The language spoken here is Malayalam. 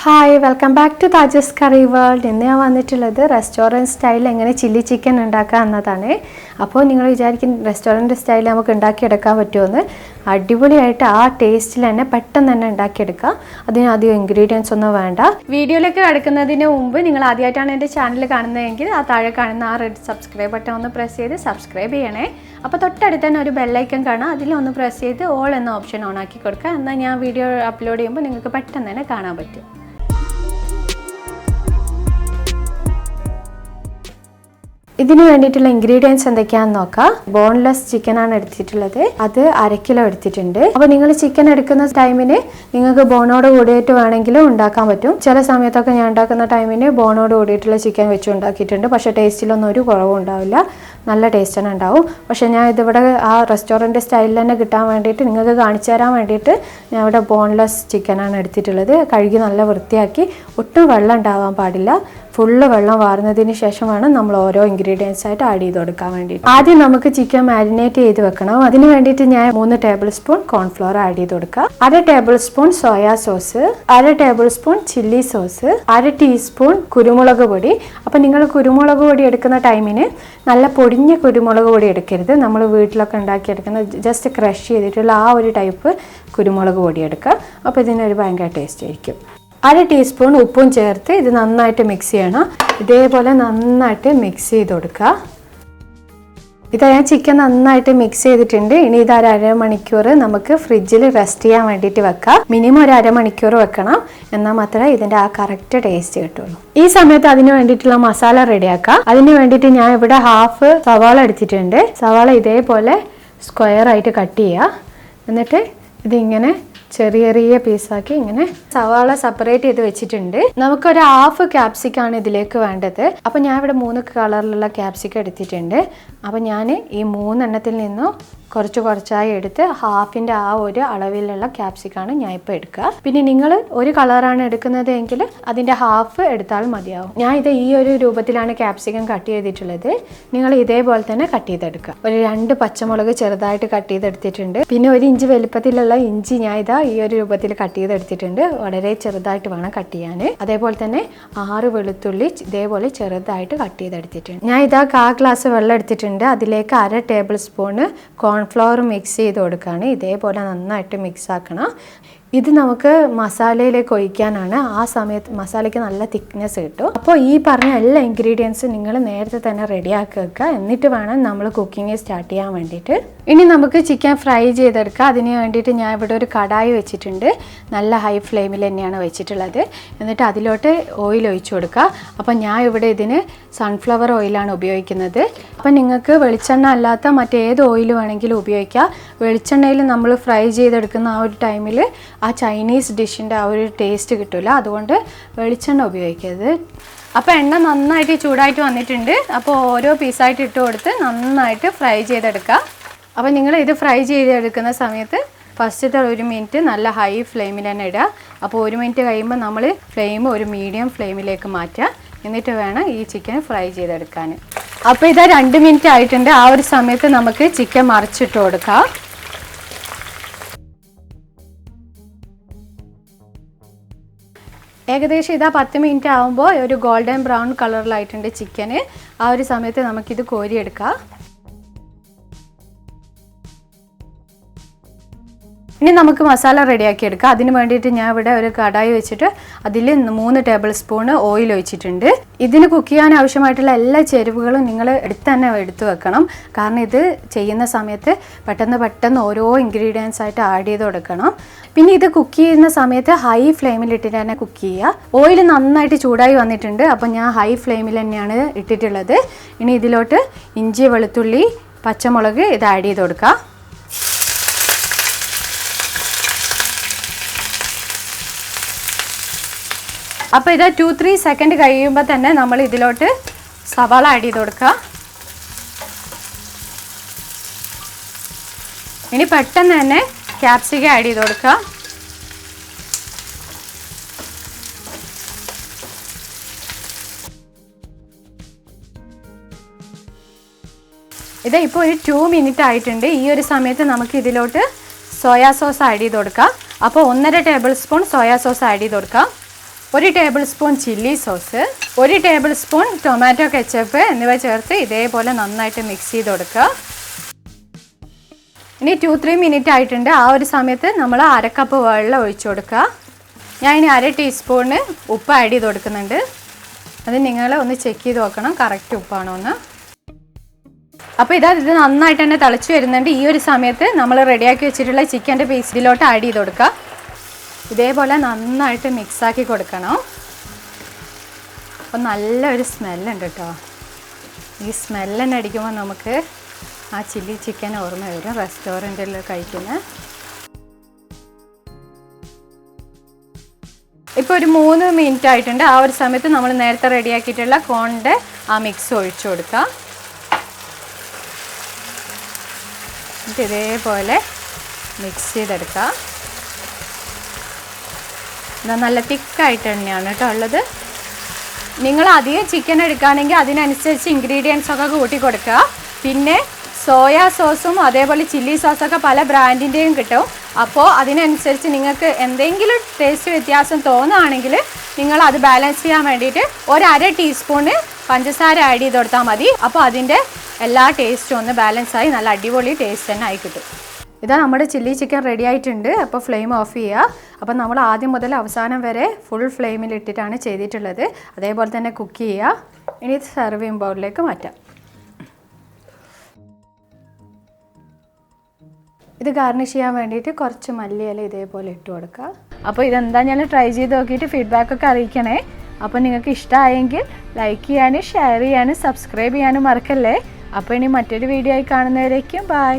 Hi, welcome back to Thajus Curryworld. ഇന്ന് ഞാൻ വന്നിട്ടുള്ളത് റെസ്റ്റോറൻറ്റ് സ്റ്റൈൽ എങ്ങനെ ചില്ലി ചിക്കൻ ഉണ്ടാക്കുക എന്നതാണ്. അപ്പോൾ നിങ്ങൾ വിചാരിക്കും റെസ്റ്റോറൻറ്റ് സ്റ്റൈൽ നമുക്ക് ഉണ്ടാക്കിയെടുക്കാൻ പറ്റുമെന്ന്. അടിപൊളിയായിട്ട് ആ ടേസ്റ്റിൽ തന്നെ പെട്ടെന്ന് തന്നെ ഉണ്ടാക്കിയെടുക്കാം. അതിന് അധികം ഇൻഗ്രീഡിയൻസ് ഒന്നും വേണ്ട. വീഡിയോയിലേക്ക് കിടക്കുന്നതിന് മുമ്പ് നിങ്ങൾ ആദ്യമായിട്ടാണ് എൻ്റെ ചാനൽ കാണുന്നതെങ്കിൽ ആ താഴെ കാണുന്ന ആ റെഡ് സബ്സ്ക്രൈബ് ബട്ടൺ ഒന്ന് പ്രസ് ചെയ്ത് സബ്സ്ക്രൈബ് ചെയ്യണേ. അപ്പോൾ തൊട്ടടുത്ത് തന്നെ ഒരു ബെല്ലൈക്കൺ കാണാം, അതിലൊന്ന് പ്രസ് ചെയ്ത് ഓൾ എന്ന ഓപ്ഷൻ ഓൺ ആക്കി കൊടുക്കുക. എന്നാൽ ഞാൻ വീഡിയോ അപ്ലോഡ് ചെയ്യുമ്പോൾ നിങ്ങൾക്ക് പെട്ടെന്ന് തന്നെ കാണാൻ പറ്റും. ഇതിന് വേണ്ടിയിട്ടുള്ള ഇൻഗ്രീഡിയൻസ് എന്തൊക്കെയാണെന്ന് നോക്കാം. ബോൺലെസ് ചിക്കൻ ആണ് എടുത്തിട്ടുള്ളത്, അത് 1/2 കിലോ എടുത്തിട്ടുണ്ട്. അപ്പോൾ നിങ്ങൾ ചിക്കൻ എടുക്കുന്ന ടൈമിന് നിങ്ങൾക്ക് ബോണോട് കൂടിയിട്ട് വേണമെങ്കിലും ഉണ്ടാക്കാൻ പറ്റും. ചില സമയത്തൊക്കെ ഞാൻ ഉണ്ടാക്കുന്ന ടൈമിന് ബോണോട് കൂടിയിട്ടുള്ള ചിക്കൻ വെച്ച് ഉണ്ടാക്കിയിട്ടുണ്ട്. പക്ഷേ ടേസ്റ്റിലൊന്നും ഒരു കുറവും ഉണ്ടാവില്ല, നല്ല ടേസ്റ്റ് തന്നെ ഉണ്ടാവും. പക്ഷേ ഞാൻ ഇതിവിടെ ആ റെസ്റ്റോറൻറ്റ് സ്റ്റൈലിൽ തന്നെ കിട്ടാൻ വേണ്ടിയിട്ട് നിങ്ങൾക്ക് കാണിച്ചു തരാൻ വേണ്ടിയിട്ട് ഞാൻ ഇവിടെ ബോൺലെസ് ചിക്കനാണ് എടുത്തിട്ടുള്ളത്. കഴുകി നല്ല വൃത്തിയാക്കി, ഒട്ടും വെള്ളം ഉണ്ടാവാൻ പാടില്ല. ഫുള്ള് വെള്ളം വാർന്നതിന് ശേഷം വേണം നമ്മൾ ഓരോ ഇൻഗ്രീഡിയൻസ് ആയിട്ട് ആഡ് ചെയ്ത് കൊടുക്കാൻ വേണ്ടിയിട്ട്. ആദ്യം നമുക്ക് ചിക്കൻ മാരിനേറ്റ് ചെയ്ത് വെക്കണം. അതിന് വേണ്ടിയിട്ട് ഞാൻ 3 ടേബിൾ സ്പൂൺ കോൺഫ്ലോർ ആഡ് ചെയ്ത് കൊടുക്കുക, 1/2 table spoon soya sauce, 1/2 table spoon chilli sauce, 1/2 teaspoon കുരുമുളക് പൊടി. അപ്പം നിങ്ങൾ കുരുമുളക് പൊടി എടുക്കുന്ന ടൈമിന് നല്ല പൊടിഞ്ഞ കുരുമുളക് പൊടി എടുക്കരുത്. നമ്മൾ വീട്ടിലൊക്കെ ഉണ്ടാക്കിയെടുക്കുന്ന ജസ്റ്റ് ക്രഷ് ചെയ്തിട്ടുള്ള ആ ഒരു ടൈപ്പ് കുരുമുളക് പൊടി എടുക്കുക. അപ്പോൾ ഇതിനൊരു ഭയങ്കര ടേസ്റ്റ് ആയിരിക്കും. 1/2 ടീസ്പൂൺ ഉപ്പും ചേർത്ത് ഇത് നന്നായിട്ട് മിക്സ് ചെയ്യണം. ഇതേപോലെ നന്നായിട്ട് മിക്സ് ചെയ്ത് കൊടുക്കുക. ഇതാ ഞാൻ ചിക്കൻ നന്നായിട്ട് മിക്സ് ചെയ്തിട്ടുണ്ട്. ഇനി ഇത് 1/2 മണിക്കൂർ നമുക്ക് ഫ്രിഡ്ജിൽ റെസ്റ്റ് ചെയ്യാൻ വേണ്ടിയിട്ട് വെക്കാം. മിനിമം ഒരു 1/2 മണിക്കൂർ വെക്കണം, എന്നാൽ മാത്രമേ ഇതിൻ്റെ ആ കറക്റ്റ് ടേസ്റ്റ് കിട്ടുള്ളൂ. ഈ സമയത്ത് അതിന് വേണ്ടിയിട്ടുള്ള മസാല റെഡിയാക്കാം. അതിന് വേണ്ടിയിട്ട് ഞാൻ ഇവിടെ 1/2 സവാള എടുത്തിട്ടുണ്ട്. സവാള ഇതേപോലെ സ്ക്വയർ ആയിട്ട് കട്ട് ചെയ്യുക. എന്നിട്ട് ഇതിങ്ങനെ ചെറിയ ചെറിയ പീസാക്കി ഇങ്ങനെ സവാള സെപ്പറേറ്റ് ചെയ്ത് വെച്ചിട്ടുണ്ട്. നമുക്കൊരു 1/2 ക്യാപ്സിക്കാണ് ഇതിലേക്ക് വേണ്ടത്. അപ്പോൾ ഞാൻ ഇവിടെ 3 കളറിലുള്ള ക്യാപ്സിക്കം എടുത്തിട്ടുണ്ട്. അപ്പോൾ ഞാൻ ഈ 3 എണ്ണത്തിൽ നിന്നും കുറച്ചായി എടുത്ത് 1/2 ആ ഒരു അളവിലുള്ള ക്യാപ്സിക്കാണ് ഞാൻ ഇപ്പോൾ എടുക്കുക. പിന്നെ നിങ്ങൾ ഒരു കളറാണ് എടുക്കുന്നത് എങ്കിൽ അതിൻ്റെ 1/2 എടുത്താൽ മതിയാവും. ഞാൻ ഇത് ഈ ഒരു രൂപത്തിലാണ് ക്യാപ്സിക്കം കട്ട് ചെയ്തിട്ടുള്ളത്. നിങ്ങൾ ഇതേപോലെ തന്നെ കട്ട് ചെയ്തെടുക്കുക. ഒരു 2 പച്ചമുളക് ചെറുതായിട്ട് കട്ട് ചെയ്തെടുത്തിട്ടുണ്ട്. പിന്നെ 1 ഇഞ്ച് വലുപ്പത്തിലുള്ള ഇഞ്ചി ഞാൻ ഇതാ ഈ ഒരു രൂപത്തിൽ കട്ട് ചെയ്തെടുത്തിട്ടുണ്ട്. വളരെ ചെറുതായിട്ട് വേണം കട്ട് ചെയ്യാൻ. അതേപോലെ തന്നെ 6 വെളുത്തുള്ളി ഇതേപോലെ ചെറുതായിട്ട് കട്ട് ചെയ്തെടുത്തിട്ടുണ്ട്. ഞാൻ ഇതാ 1/4 ഗ്ലാസ് വെള്ളം എടുത്തിട്ടുണ്ട്. അതിലേക്ക് 1/2 ടേബിൾ സ്പൂണ് കോൺഫ്ലവർ മിക്സ് ചെയ്ത് കൊടുക്കുകയാണ്. ഇതേപോലെ നന്നായിട്ട് മിക്സ് ആക്കണം. ഇത് നമുക്ക് മസാലയിലേക്ക് ഒഴിക്കാനാണ്. ആ സമയത്ത് മസാലയ്ക്ക് നല്ല തിക്നെസ് കിട്ടും. അപ്പോൾ ഈ പറഞ്ഞ എല്ലാ ഇൻഗ്രീഡിയൻസും നിങ്ങൾ നേരത്തെ തന്നെ റെഡിയാക്കി വെക്കുക. എന്നിട്ട് വേണം നമ്മൾ കുക്കിംഗ് സ്റ്റാർട്ട് ചെയ്യാൻ വേണ്ടിയിട്ട്. ഇനി നമുക്ക് ചിക്കൻ ഫ്രൈ ചെയ്തെടുക്കുക. അതിന് വേണ്ടിയിട്ട് ഞാൻ ഇവിടെ ഒരു കടായി വെച്ചിട്ടുണ്ട്. നല്ല ഹൈ ഫ്ലെയിമിൽ തന്നെയാണ് വെച്ചിട്ടുള്ളത്. എന്നിട്ട് അതിലോട്ട് ഓയിൽ ഒഴിച്ചു കൊടുക്കുക. അപ്പം ഞാൻ ഇവിടെ ഇതിന് സൺഫ്ലവർ ഓയിലാണ് ഉപയോഗിക്കുന്നത്. അപ്പം നിങ്ങൾക്ക് വെളിച്ചെണ്ണ അല്ലാത്ത മറ്റേത് ഓയിൽ വേണമെങ്കിലും ഉപയോഗിക്കാം. വെളിച്ചെണ്ണയിൽ നമ്മൾ ഫ്രൈ ചെയ്തെടുക്കുന്ന ആ ഒരു ടൈമിൽ ആ ചൈനീസ് ഡിഷിൻ്റെ ആ ഒരു ടേസ്റ്റ് കിട്ടില്ല. അതുകൊണ്ട് വെളിച്ചെണ്ണ ഉപയോഗിക്കരുത്. അപ്പോൾ എണ്ണ നന്നായിട്ട് ചൂടായിട്ട് വന്നിട്ടുണ്ട്. അപ്പോൾ ഓരോ പീസായിട്ട് ഇട്ട് കൊടുത്ത് നന്നായിട്ട് ഫ്രൈ ചെയ്തെടുക്കുക. അപ്പോൾ നിങ്ങൾ ഇത് ഫ്രൈ ചെയ്തെടുക്കുന്ന സമയത്ത് ഫസ്റ്റത്തെ 1 മിനിറ്റ് നല്ല ഹൈ ഫ്ലെയിമിൽ തന്നെ ഇടുക. അപ്പോൾ 1 മിനിറ്റ് കഴിയുമ്പോൾ നമ്മൾ ഫ്ലെയിം ഒരു മീഡിയം ഫ്ലെയിമിലേക്ക് മാറ്റുക. എന്നിട്ട് വേണം ഈ ചിക്കൻ ഫ്രൈ ചെയ്തെടുക്കാൻ. അപ്പോൾ ഇതാ 2 മിനിറ്റ് ആയിട്ടുണ്ട്. ആ ഒരു സമയത്ത് നമുക്ക് ചിക്കൻ മറിച്ചിട്ട് കൊടുക്കാം. ഏകദേശം ഇതാ 10 മിനിറ്റ് ആകുമ്പോൾ ഒരു ഗോൾഡൻ ബ്രൗൺ കളറിലായിട്ടുണ്ട് ചിക്കന്. ആ ഒരു സമയത്ത് നമുക്കിത് കോരിയെടുക്കാം. ഇനി നമുക്ക് മസാല റെഡിയാക്കി എടുക്കാം. അതിന് വേണ്ടിയിട്ട് ഞാൻ ഇവിടെ ഒരു കടായി വെച്ചിട്ട് അതിൽ 3 ടേബിൾ സ്പൂണ് ഓയിൽ ഒഴിച്ചിട്ടുണ്ട്. ഇതിന് കുക്ക് ചെയ്യാൻ ആവശ്യമായിട്ടുള്ള എല്ലാ ചേരുവകളും നിങ്ങൾ എടുത്തു വെക്കണം. കാരണം ഇത് ചെയ്യുന്ന സമയത്ത് പെട്ടെന്ന് ഓരോ ഇൻഗ്രീഡിയൻസ് ആയിട്ട് ആഡ് ചെയ്ത് കൊടുക്കണം. പിന്നെ ഇത് കുക്ക് ചെയ്യുന്ന സമയത്ത് ഹൈ ഫ്ലെയിമിലിട്ടിട്ട് തന്നെ കുക്ക് ചെയ്യുക. ഓയിൽ നന്നായിട്ട് ചൂടായി വന്നിട്ടുണ്ട്. അപ്പം ഞാൻ ഹൈ ഫ്ലെയിമിൽ തന്നെയാണ് ഇട്ടിട്ടുള്ളത്. ഇനി ഇതിലോട്ട് ഇഞ്ചി, വെളുത്തുള്ളി, പച്ചമുളക് ഇത് ആഡ് ചെയ്ത് കൊടുക്കുക. അപ്പോൾ ഇത് 2-3 സെക്കൻഡ് കഴിയുമ്പോൾ തന്നെ നമ്മൾ ഇതിലോട്ട് സവാള ആഡ് ചെയ്ത് കൊടുക്കുക. ഇനി പെട്ടെന്ന് തന്നെ ക്യാപ്സിക്കം ആഡ് ചെയ്ത് കൊടുക്കുക. ഇത് ഇപ്പോൾ ഒരു 2 മിനിറ്റ് ആയിട്ടുണ്ട്. ഈ ഒരു സമയത്ത് നമുക്ക് ഇതിലോട്ട് സോയാ സോസ് ആഡ് ചെയ്ത് കൊടുക്കാം. അപ്പോൾ 1.5 table spoon soya sauce add ചെയ്ത് കൊടുക്കാം. 1 table spoon chilli sauce, 1 table spoon tomato ketchup എന്നിവ ചേർത്ത് ഇതേപോലെ നന്നായിട്ട് മിക്സ് ചെയ്ത് കൊടുക്കുക. ഇനി 2-3 മിനിറ്റ് ആയിട്ടുണ്ട്. ആ ഒരു സമയത്ത് നമ്മൾ 1/2 കപ്പ് വെള്ളം ഒഴിച്ചു കൊടുക്കുക. ഞാൻ ഇനി 1/2 ടീസ്പൂണ് ഉപ്പ് ആഡ് ചെയ്ത് കൊടുക്കുന്നുണ്ട്. അത് നിങ്ങൾ ഒന്ന് ചെക്ക് ചെയ്ത് നോക്കണം കറക്റ്റ് ഉപ്പാണോ എന്ന്. അപ്പോൾ ഇത് നന്നായിട്ട് തന്നെ തിളച്ച് വരുന്നുണ്ട്. ഈ ഒരു സമയത്ത് നമ്മൾ റെഡിയാക്കി വെച്ചിട്ടുള്ള ചിക്കൻ്റെ പീസ് ഇതിലോട്ട് ആഡ് ചെയ്ത് കൊടുക്കുക. ഇതേപോലെ നന്നായിട്ട് മിക്സാക്കി കൊടുക്കണം. അപ്പോൾ നല്ലൊരു സ്മെല്ലുണ്ട് കേട്ടോ. ഈ സ്മെല്ല് തന്നെ അടിക്കുമ്പോൾ നമുക്ക് ആ ചില്ലി ചിക്കൻ ഓർമ്മ വരും റെസ്റ്റോറൻറ്റിൽ കഴിക്കുന്ന. ഇപ്പോൾ ഒരു 3 മിനിറ്റ് ആയിട്ടുണ്ട്. ആ ഒരു സമയത്ത് നമ്മൾ നേരത്തെ റെഡിയാക്കിയിട്ടുള്ള കോണിൻ്റെ ആ മിക്സ് ഒഴിച്ചു കൊടുക്കുക. എന്നിട്ട് ഇതേപോലെ മിക്സ് ചെയ്തെടുക്കുക. നല്ല തിക്കായിട്ട് തന്നെയാണ് കേട്ടോ ഉള്ളത്. നിങ്ങൾ അധികം ചിക്കൻ എടുക്കുകയാണെങ്കിൽ അതിനനുസരിച്ച് ഇൻഗ്രീഡിയൻസ് ഒക്കെ കൂട്ടി കൊടുക്കുക. പിന്നെ സോയാ സോസും അതേപോലെ ചില്ലി സോസൊക്കെ പല ബ്രാൻഡിൻ്റെയും കിട്ടും. അപ്പോൾ അതിനനുസരിച്ച് നിങ്ങൾക്ക് എന്തെങ്കിലും ടേസ്റ്റ് വ്യത്യാസം തോന്നുകയാണെങ്കിൽ നിങ്ങൾ അത് ബാലൻസ് ചെയ്യാൻ വേണ്ടിയിട്ട് 1/2 ടീസ്പൂണ് പഞ്ചസാര ആഡ് ചെയ്ത് കൊടുത്താൽ മതി. അപ്പോൾ അതിൻ്റെ എല്ലാ ടേസ്റ്റും ഒന്ന് ബാലൻസായി നല്ല അടിപൊളി ടേസ്റ്റ് തന്നെ ആയി കിട്ടും. ഇതാ നമ്മുടെ ചില്ലി ചിക്കൻ റെഡി ആയിട്ടുണ്ട്. അപ്പോൾ ഫ്ലെയിം ഓഫ് ചെയ്യുക. അപ്പോൾ നമ്മൾ ആദ്യം മുതൽ അവസാനം വരെ ഫുൾ ഫ്ലെയിമിൽ ഇട്ടിട്ടാണ് ചെയ്തിട്ടുള്ളത്. അതേപോലെ തന്നെ കുക്ക് ചെയ്യുക. ഇനി സെർവിങ് ബൗളിലേക്ക് മാറ്റാം. ഇത് ഗാർണിഷ് ചെയ്യാൻ വേണ്ടിയിട്ട് കുറച്ച് മല്ലിയില ഇതേപോലെ ഇട്ട് കൊടുക്കുക. അപ്പോൾ ഇതെന്താ ഞാൻ ട്രൈ ചെയ്ത് നോക്കിയിട്ട് ഫീഡ്ബാക്കൊക്കെ അറിയിക്കണേ. അപ്പോൾ നിങ്ങൾക്ക് ഇഷ്ടമായെങ്കിൽ ലൈക്ക് ചെയ്യാനും ഷെയർ ചെയ്യാനും സബ്സ്ക്രൈബ് ചെയ്യാനും മറക്കല്ലേ. അപ്പോൾ ഇനി മറ്റൊരു വീഡിയോ ആയി കാണുന്നവരേക്കും ബൈ.